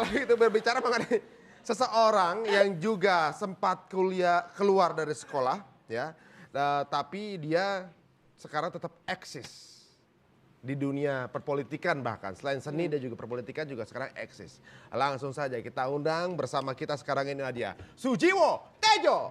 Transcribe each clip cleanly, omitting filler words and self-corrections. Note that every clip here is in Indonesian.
kalau itu berbicara mengenai seseorang yang juga sempat keluar dari sekolah, ya, tapi dia sekarang tetap eksis di dunia perpolitikan bahkan. Selain seni dan juga perpolitikan juga sekarang eksis. Langsung saja kita undang bersama kita sekarang ini dia, Sujiwo Tejo.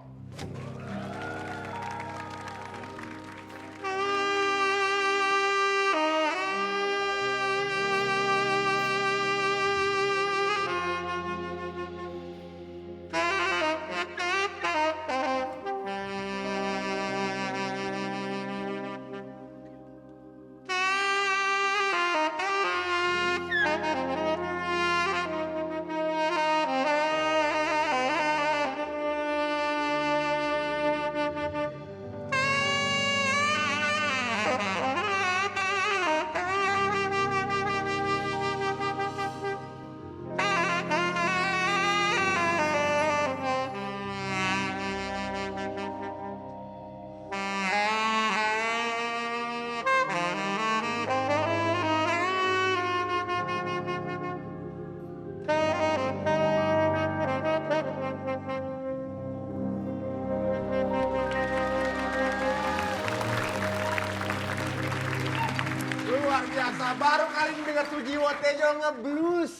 Luar biasa, baru kali ini dengar Sujiwo Tejo nge-blues.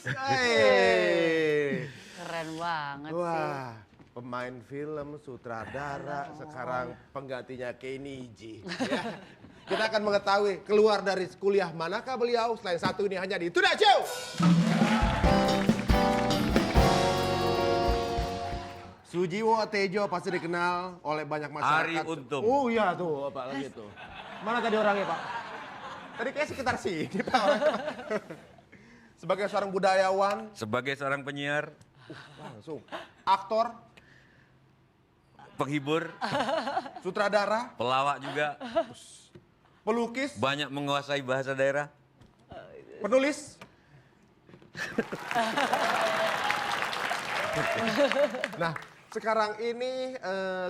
Keren banget sih. Wah, pemain film, sutradara, sekarang penggantinya Kenny G. Ya. Kita akan mengetahui keluar dari kuliah manakah beliau, selain satu ini hanya di Tuna Show. Sujiwo Tejo pasti dikenal oleh banyak masyarakat. Arie Untung. Oh iya tuh, apa lagi tuh. Mana tadi orangnya, Pak? Tadi kayak sekitar sini, Pak. Sebagai seorang budayawan, Sebagai seorang penyiar, langsung aktor, penghibur, sutradara, pelawak juga, pelukis, banyak menguasai bahasa daerah. penulis. Nah, sekarang ini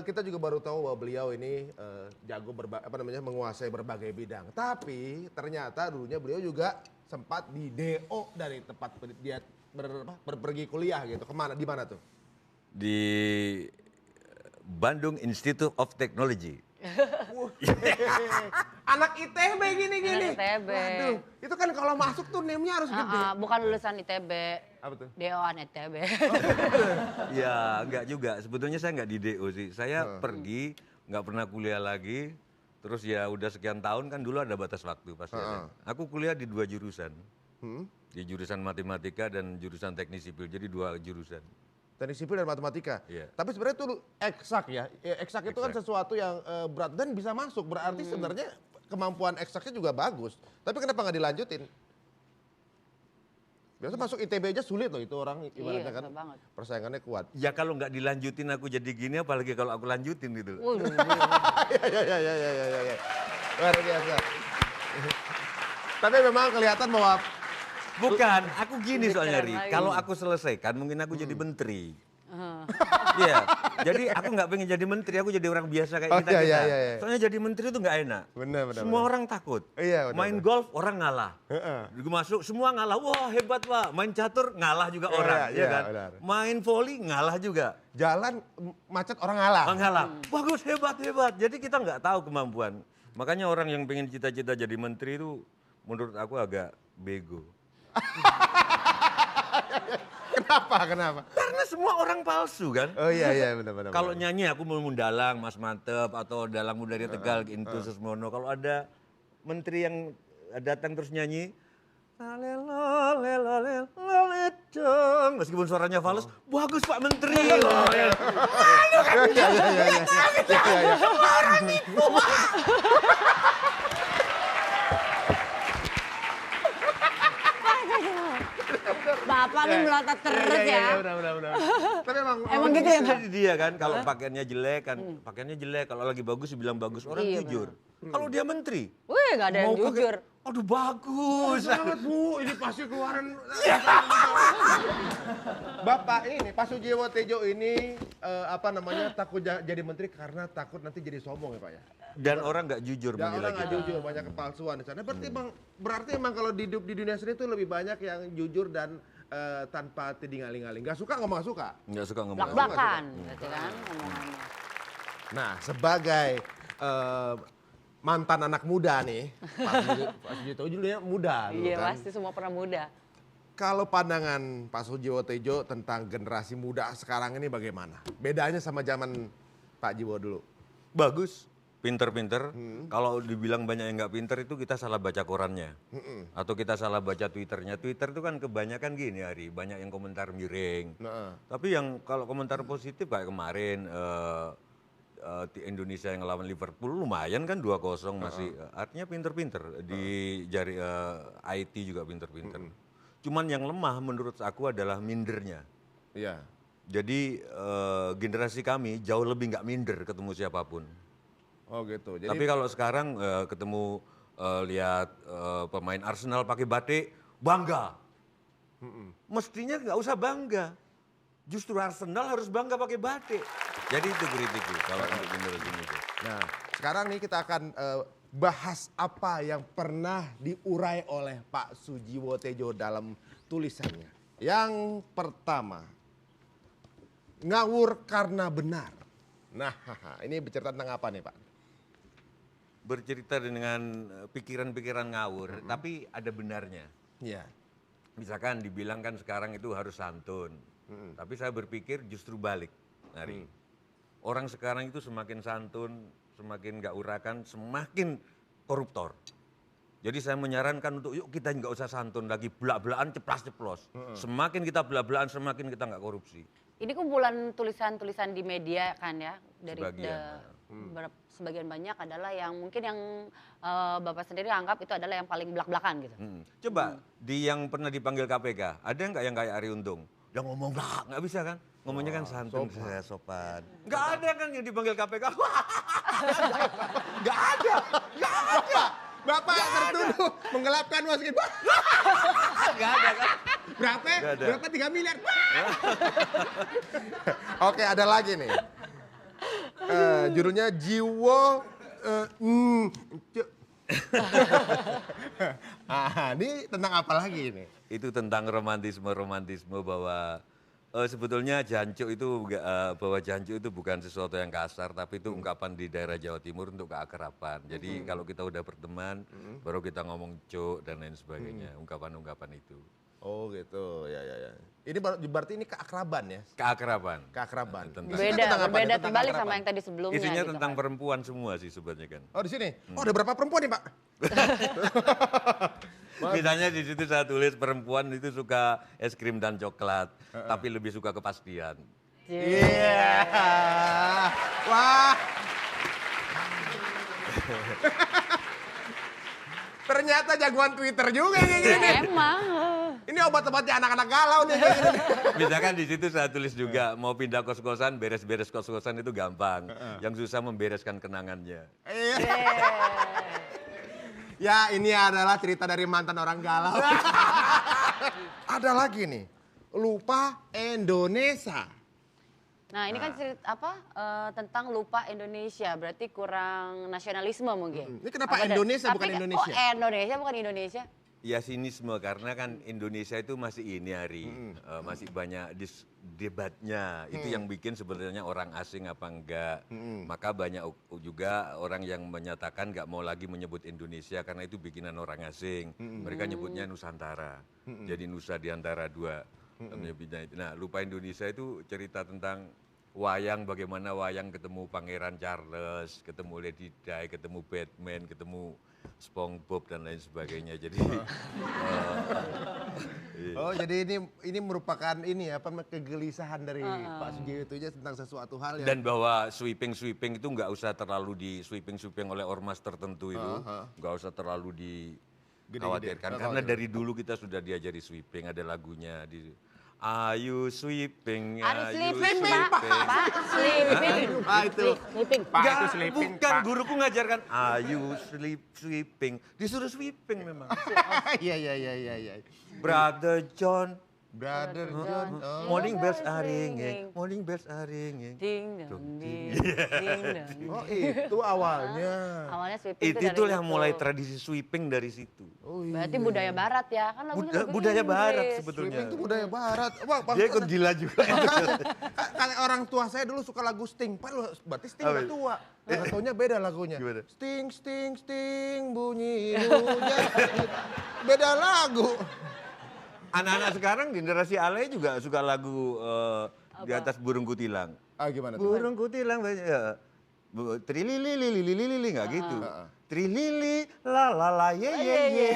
kita juga baru tahu bahwa beliau ini jago menguasai berbagai bidang. Tapi ternyata dulunya beliau juga sempat di DO dari tempat dia pergi kuliah gitu. Kemana? Di mana tuh? Di Bandung Institute of Technology. Anak ITB gini-gini. Anak ITB. Waduh, itu kan kalau masuk tuh name-nya harus gede. Bukan lulusan ITB. Apa tuh? DO-an ITB. Ya, enggak juga. Sebetulnya saya enggak di DO sih. Saya pergi, enggak pernah kuliah lagi. Terus ya udah sekian tahun kan dulu ada batas waktu pasti ada. Aku kuliah di 2 jurusan. Di jurusan matematika dan jurusan teknik sipil. Jadi 2 jurusan. Teknik sipil dan matematika. Iya. Tapi sebenarnya itu eksak ya. Eksak itu kan sesuatu yang berat dan bisa masuk. Berarti sebenarnya kemampuan eksaknya juga bagus. Tapi kenapa nggak dilanjutin? Biasa masuk ITB aja sulit loh itu orang ibaratnya kan. susah banget. Persaingannya kuat. Ya kalau nggak dilanjutin aku jadi gini, apalagi kalau aku lanjutin gitu. Ya. Luar biasa. Tapi memang kelihatan bahwa Bukan, aku gini Lebih soalnya keren Ri. lagi. Kalau aku selesaikan mungkin aku jadi menteri. Iya, jadi aku nggak pengen jadi menteri, aku jadi orang biasa kayak Oh, kita. iya. Soalnya jadi menteri itu nggak enak. Benar. Semua orang takut. Iya, benar, Main benar. golf orang ngalah. Gue masuk semua ngalah. Wah hebat Pak. Main catur ngalah juga Iya, orang, iya, ya kan. benar. Main volley ngalah juga. jalan macet orang ngalah. Orang ngalah. Bagus hebat. Jadi kita nggak tahu kemampuan. Makanya orang yang pengen cita-cita jadi menteri itu menurut aku agak bego. Kenapa? Karena semua orang palsu kan. Oh iya benar. Kalau nyanyi aku mau Dalang, Mas Mantep atau Dalang Muda dari Tegal, Intu Susmono. Kalau ada menteri yang datang terus nyanyi, meskipun suaranya fals, bagus Pak Menteri. Iya. Orang itu. Bapak nih melotot terus ya. Benar. Tapi Emang gitu ya, Pak? Jadi dia kan kalau pakaiannya jelek kan, pakaiannya jelek. Kalau lagi bagus bilang bagus, orang Iya, jujur. Kalau dia menteri, Wih, gak ada yang mau pakai- jujur. aduh bagus. Sangat Bu, ini pasti keluaran. Bapak ini Pak Sujiwo Tejo ini takut jadi menteri karena takut nanti jadi sombong ya Pak ya. Dan orang nggak jujur Ya menilai orang nggak kita. jujur, banyak kepalsuan di sana. Berarti emang kalau hidup di dunia seni itu lebih banyak yang jujur dan tanpa tiding-aling-aling. Gak suka ngomong gak suka. Nggak suka ngomong. Blak-blakan, berarti kan ngomongannya. Nah, sebagai mantan anak muda nih, Pak Sujiwo dulunya muda dulu Iya, kan. pasti semua pernah muda. Kalau pandangan Pak Sujiwo Tejo tentang generasi muda sekarang ini bagaimana? Bedanya sama zaman Pak Jiwo dulu. Bagus, pinter-pinter. Kalau dibilang banyak yang nggak pinter itu kita salah baca korannya. Atau kita salah baca Twitternya. Twitter itu kan kebanyakan gini Ari, banyak yang komentar miring. Nah, Tapi yang kalau komentar positif kayak kemarin di Indonesia yang ngelawan Liverpool lumayan kan 2-0 masih. Artinya pinter-pinter. Di jari IT juga pinter-pinter. Cuman yang lemah menurut aku adalah mindernya. iya. Jadi generasi kami jauh lebih nggak minder ketemu siapapun. Oh gitu. Jadi Tapi kalau sekarang ketemu lihat pemain Arsenal pakai batik, bangga. Mestinya nggak usah bangga. Justru Arsenal harus bangga pakai batik. Jadi itu kritikku kalau untuk generasi muda. nah, sekarang nih kita akan bahas apa yang pernah diurai oleh Pak Sujiwo Tejo dalam tulisannya. Yang pertama, ngawur karena benar. Nah, ini bercerita tentang apa nih Pak? Bercerita dengan pikiran-pikiran ngawur, tapi ada benarnya. Iya. Misalkan dibilang kan sekarang itu harus santun. Tapi saya berpikir justru balik, Ari. Orang sekarang itu semakin santun, semakin nggak urakan, semakin koruptor. Jadi saya menyarankan untuk yuk kita nggak usah santun lagi, belak-belakan ceplas-ceplos. Semakin kita belak-belakan, semakin kita nggak korupsi. Ini kumpulan tulisan-tulisan di media kan ya, dari Sebagian. sebagian banyak adalah yang mungkin yang Bapak sendiri anggap itu adalah yang paling belak-belakan gitu. Coba di yang pernah dipanggil KPK, ada nggak yang kayak Ari Untung? Dia ngomong nggak bisa kan? Ngomongnya kan santun, saya sopan. Nggak ada kan yang dipanggil KPK? Nggak ada, nggak ada. Bapak tertuduh menggelapkan uang segitu. Nggak ada kan? Berapa? Nggak ada. Berapa 3 miliar? Oke, ada lagi nih. Judulnya Jiwo ini tentang apa lagi ini? Itu tentang romantisme bahwa sebetulnya jancuk itu bahwa jancuk itu bukan sesuatu yang kasar, tapi itu ungkapan di daerah Jawa Timur untuk keakraban. Jadi kalau kita udah berteman, baru kita ngomong cuk dan lain sebagainya, ungkapan-ungkapan itu. Oh gitu, ya. Ini berarti ini keakraban ya? Keakraban. Keakraban. Tentang- Isinya Beda, tentang apa nih? berbeda Tentang terbalik keakraban? sama yang tadi sebelumnya. Isinya gitu tentang kan. perempuan semua sih sebenarnya kan. Oh di sini? Oh ada berapa perempuan nih Pak? Misalnya di situ saya tulis perempuan itu suka es krim dan coklat, tapi lebih suka kepastian. Iya. Wah. Ternyata jagoan Twitter juga kayak gini. Emang. Ini obat-obatnya anak-anak galau nih kayak gini. Misalkan di situ saya tulis juga mau pindah kos-kosan, beres-beres kos-kosan itu gampang. Yang susah membereskan kenangannya. Iya. Ya ini adalah cerita dari mantan orang galau. Ada lagi nih, lupa Indonesia. Nah ini kan cerita tentang lupa Indonesia, berarti kurang nasionalisme mungkin. Ini kenapa Apa Indonesia tapi bukan kan- Indonesia? Oh Indonesia bukan Indonesia. Ya sinisme karena kan Indonesia itu masih ini Ari, masih banyak debatnya. Itu yang bikin sebenarnya orang asing apa enggak. Maka banyak juga orang yang menyatakan nggak mau lagi menyebut Indonesia karena itu bikinan orang asing. Mereka nyebutnya Nusantara. Jadi Nusa di antara dua. Menyebutnya itu. Nah, lupa Indonesia itu cerita tentang wayang, bagaimana wayang ketemu Pangeran Charles, ketemu Lady Di, ketemu Batman, ketemu SpongeBob dan lain sebagainya. Jadi Oh jadi ini merupakan ini ya, apa kegelisahan dari Pak Sujiwo itu aja tentang sesuatu hal yang dan bahwa sweeping itu nggak usah terlalu di sweeping oleh ormas tertentu itu, nggak usah terlalu dikhawatirkan karena dari dulu kita sudah diajari sweeping, ada lagunya di Ayu sweeping, Harus ayu sleeping Pak, sleeping. Ah, itu. Sleeping. Pak, itu Nggak, sleeping, bukan Pak. guruku ngajarkan ayu sweeping, disuruh sweeping memang. Iya. Brother John Brother John. Oh. Morning bells are ringing, morning bells are ringing. Ding dong, ding, ding dong. Oh itu awalnya. Awalnya sweeping Itu dari tuh yang itu. mulai tradisi sweeping dari situ. Oh Berarti budaya barat ya, kan lagunya lagu Budaya barat Inggris. sebetulnya. Sweeping itu budaya barat. Wah, Bang, Dia ikut gila juga. Kayak orang tua saya dulu suka lagu Sting. Berarti Sting udah tua. Nggak taunya beda lagunya. Gimana? Sting, Sting, Sting, bunyi hujan. Beda lagu. Anak-anak sekarang generasi Ale juga suka lagu di atas burung kutilang. Ah gimana tuh? Burung kutilang banyak ya. Trilili lili lili lili nggak gitu. Trilili la la la ye ye ye.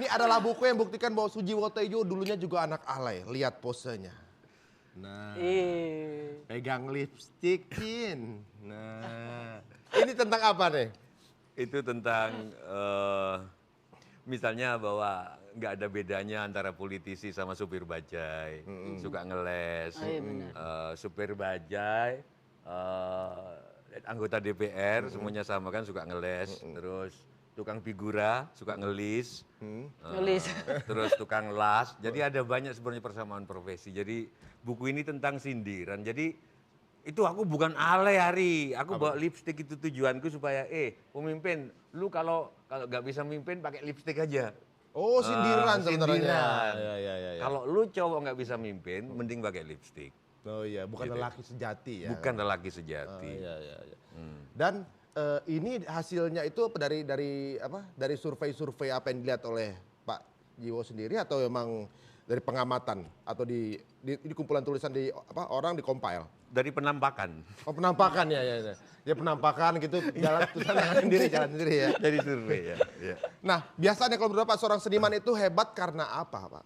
Ini adalah buku yang buktikan bahwa Sujiwo Tejo dulunya juga anak alay. Lihat posenya. Nah, pegang lipstick, Cin. Nah, ini tentang apa nih? Itu tentang misalnya bahwa nggak ada bedanya antara politisi sama supir bajai, suka ngeles, supir bajai, anggota DPR semuanya sama kan suka ngeles, terus tukang figura suka ngelis, Ngelis. terus tukang las, jadi ada banyak sebenarnya persamaan profesi. Jadi buku ini tentang sindiran. Jadi itu aku bukan alay Hari, aku bawa lipstick itu tujuanku supaya pemimpin, lu kalau nggak bisa mimpin pakai lipstick aja. Oh, sindiran sebenarnya. Sindiran. Ya. Kalau lu cowok nggak bisa mimpin, mending pakai lipstick. Oh iya, bukan lelaki sejati ya. Bukan lelaki sejati. Iya. Dan ini hasilnya itu dari survei-survei apa yang dilihat oleh Pak Jiwo sendiri atau memang dari pengamatan atau di kumpulan tulisan orang di compile? Dari penampakan. Oh penampakan ya. Ya penampakan gitu jalan sendiri ya. Dari survei ya. Ya. Nah biasanya kalau menurut Pak seorang seniman itu hebat karena apa Pak?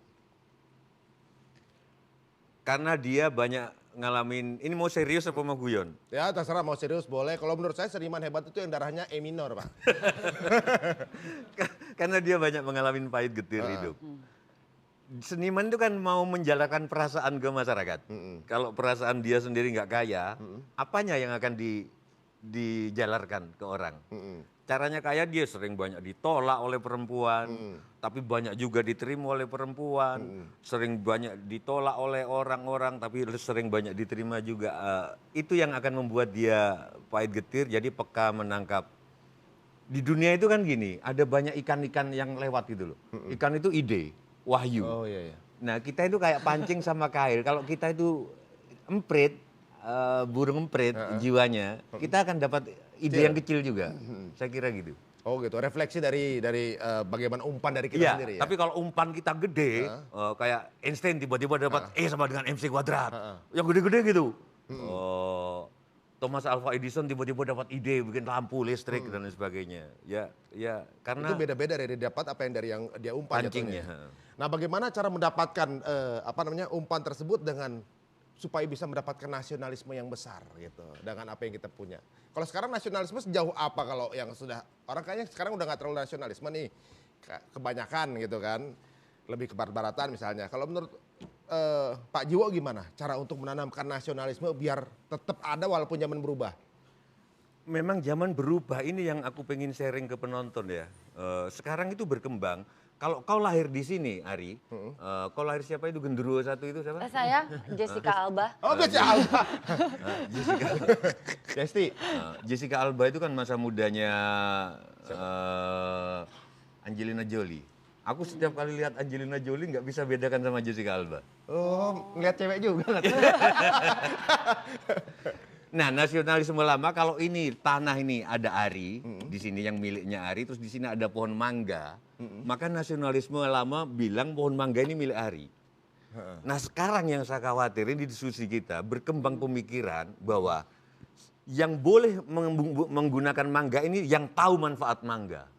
Karena dia banyak ngalamin, ini mau serius apa mau guyon? Ya terserah mau serius boleh. Kalau menurut saya seniman hebat itu yang darahnya E minor Pak. Karena dia banyak mengalami pahit getir hidup. Seniman itu kan mau menjalankan perasaan ke masyarakat. Kalau perasaan dia sendiri nggak kaya, apanya yang akan dijalarkan ke orang? Caranya kaya dia sering banyak ditolak oleh perempuan, tapi banyak juga diterima oleh perempuan, sering banyak ditolak oleh orang-orang, tapi sering banyak diterima juga. Itu yang akan membuat dia pahit getir, jadi peka menangkap. Di dunia itu kan gini, ada banyak ikan-ikan yang lewat gitu loh. Ikan itu ide, wahyu. Oh iya. Nah kita itu kayak pancing sama kail. Kalau kita itu emprit, burung emprit jiwanya, kita akan dapat ide yang kecil juga. Saya kira gitu. Oh gitu, refleksi dari bagaimana umpan dari kita sendiri ya. Tapi kalau umpan kita gede, kayak Einstein tiba-tiba dapat E sama dengan MC kuadrat. Yang gede-gede gitu. Thomas Alva Edison tiba-tiba dapat ide bikin lampu listrik dan lain sebagainya. Ya karena itu beda-beda dari dapat apa yang dari yang dia umpan pancingnya. jatuhnya. Nah, bagaimana cara mendapatkan umpan tersebut supaya bisa mendapatkan nasionalisme yang besar gitu dengan apa yang kita punya. Kalau sekarang nasionalisme sejauh apa kalau yang sudah orang kayaknya sekarang udah nggak terlalu nasionalisme nih kebanyakan gitu kan, lebih ke barat-baratan misalnya. Kalau menurut Pak Jiwo gimana cara untuk menanamkan nasionalisme biar tetap ada walaupun zaman berubah? Memang zaman berubah, ini yang aku pengen sharing ke penonton ya. Sekarang itu berkembang. Kalau kau lahir di sini, Ari, kau lahir siapa itu genderuwo satu itu siapa? Saya Jessica Alba. Oh, Jessica Alba. Jessica Alba itu kan masa mudanya Angelina Jolie. Aku setiap kali lihat Angelina Jolie nggak bisa bedakan sama Jessica Alba. Oh, ngeliat cewek juga. Nah, nasionalisme lama kalau ini tanah ini ada Ari, di sini yang miliknya Ari, terus di sini ada pohon mangga, maka nasionalisme lama bilang pohon mangga ini milik Ari. Nah, sekarang yang saya khawatirin di diskusi kita berkembang pemikiran bahwa yang boleh menggunakan mangga ini yang tahu manfaat mangga.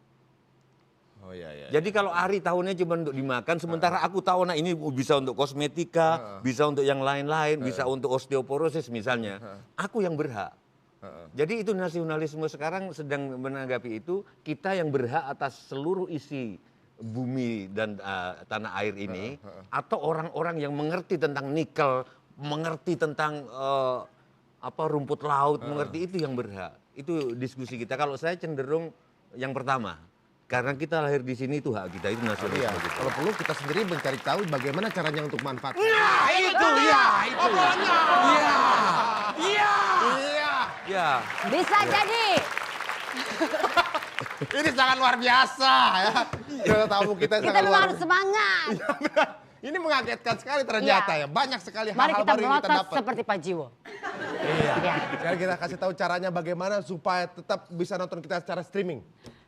Oh iya. Jadi kalau Ari tahunnya cuma untuk dimakan, sementara aku tahu ini bisa untuk kosmetika, bisa untuk yang lain-lain, bisa untuk osteoporosis misalnya. Aku yang berhak. Jadi itu nasionalisme sekarang sedang menanggapi itu, kita yang berhak atas seluruh isi bumi dan tanah air ini, atau orang-orang yang mengerti tentang nikel, mengerti tentang rumput laut, mengerti itu yang berhak. itu diskusi kita. Kalau saya cenderung yang pertama. Karena kita lahir di sini itu hak kita, itu nasionalisme Iya. kita. Kalau perlu kita sendiri mencari tahu bagaimana caranya untuk manfaatkan. Nah, itu ya, itu. Iya. Iya. Iya. Ya, Bisa jadi. Ini sangat luar biasa ya. Tamu kita Kita sangat memang luar harus semangat. Ini mengagetkan sekali ternyata Iya. ya. Banyak sekali Mari hal-hal kita baru yang kita melotot dapat. seperti Pak Jiwo. Iya. Iya. Sekarang kita kasih tahu caranya bagaimana supaya tetap bisa nonton kita secara streaming.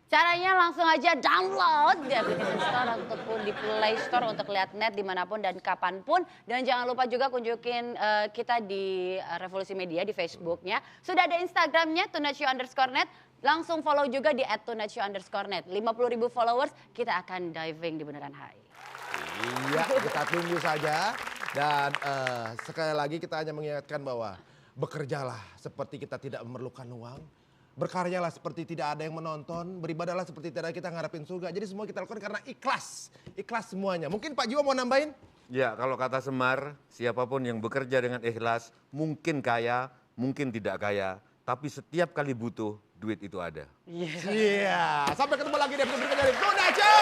Caranya langsung aja download di aplikasi Store ataupun di Play Store untuk lihat net dimanapun dan kapanpun. Dan jangan lupa juga kunjukin kita di Revolusi Media di Facebooknya. Sudah ada Instagramnya @tunachio_net. Langsung follow juga di @tunachio_net. 50.000 followers kita akan diving di Bundaran HI. Iya, kita tunggu saja. Dan sekali lagi kita hanya mengingatkan bahwa bekerjalah seperti kita tidak memerlukan uang. Berkaryalah seperti tidak ada yang menonton. Beribadahlah seperti tidak ada kita ngarepin surga. Jadi semua kita lakukan karena ikhlas. Ikhlas semuanya. Mungkin Pak Jiwo mau nambahin? ya kalau kata Semar, siapapun yang bekerja dengan ikhlas, mungkin kaya, mungkin tidak kaya, tapi setiap kali butuh, duit itu ada. Iya. Sampai ketemu lagi di episode berikutnya dari Tuna Show.